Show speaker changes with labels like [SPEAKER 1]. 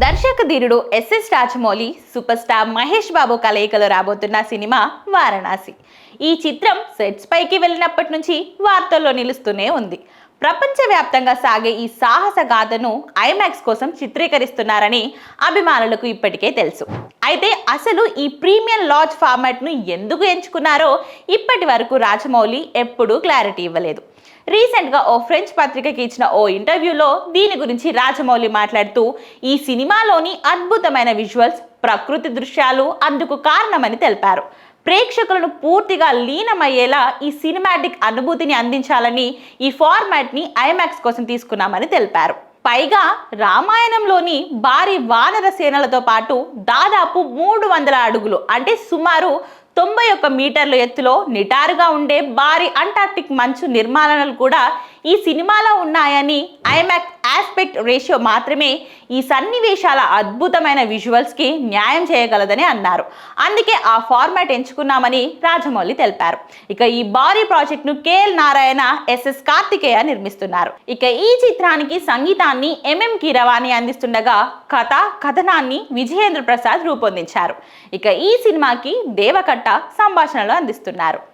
[SPEAKER 1] దర్శక ధీరుడు SS Rajamouli super star Mahesh Babu కలయికలో రాబోతున్న సినిమా వారణాసి. ఈ చిత్రం సెట్స్ పైకి వెళ్ళినప్పటి నుంచి వార్తల్లో నిలుస్తూనే ఉంది. ప్రపంచవ్యాప్తంగా సాగే ఈ సాహస గాథను ఐమాక్స్ కోసం చిత్రీకరిస్తున్నారని అభిమానులకు ఇప్పటికే తెలుసు. అయితే అసలు ఈ ప్రీమియం లాంచ్ ఫార్మాట్ ను ఎందుకు ఎంచుకున్నారో ఇప్పటి వరకు రాజమౌళి ఎప్పుడూ క్లారిటీ ఇవ్వలేదు. రీసెంట్ గా ఓ ఫ్రెంచ్ పత్రికకి ఇచ్చిన ఓ ఇంటర్వ్యూలో దీని గురించి రాజమౌళి మాట్లాడుతూ ఈ సినిమాలోని అద్భుతమైన విజువల్స్, ప్రకృతి దృశ్యాలు అందుకు కారణమని తెలిపారు. ప్రేక్షకులను పూర్తిగా లీనమయ్యేలా ఈ సినిమాటిక్ అనుభూతిని అందించాలని ఈ ఫార్మాట్ ని ఐమాక్స్ కోసం తీసుకున్నామని తెలిపారు. పైగా రామాయణంలోని భారీ వానర సేనలతో పాటు దాదాపు 300 అడుగులు అంటే సుమారు 91 మీటర్ల ఎత్తులో నిటారుగా ఉండే భారీ అంటార్క్టిక్ మంచు నిర్మాణాలు కూడా ఈ సినిమాలో ఉన్నాయని, ఐమాక్స్ ఆస్పెక్ట్ రేషియో మాత్రమే ఈ సన్నివేశాల అద్భుతమైన విజువల్స్ కి న్యాయం చేయగలదని అన్నారు. అందుకే ఆ ఫార్మాట్ ఎంచుకున్నామని రాజమౌళి తెలిపారు. ఇక ఈ భారీ ప్రాజెక్ట్ ను కేఎల్ నారాయణ, ఎస్ఎస్ కార్తికేయ నిర్మిస్తున్నారు. ఇక ఈ చిత్రానికి సంగీతాన్ని ఎంఎం కీరవాణి అందిస్తుండగా కథనాన్ని విజయేంద్ర ప్రసాద్ రూపొందించారు. ఇక ఈ సినిమాకి దేవకట్ట సంభాషణలు అందిస్తున్నారు.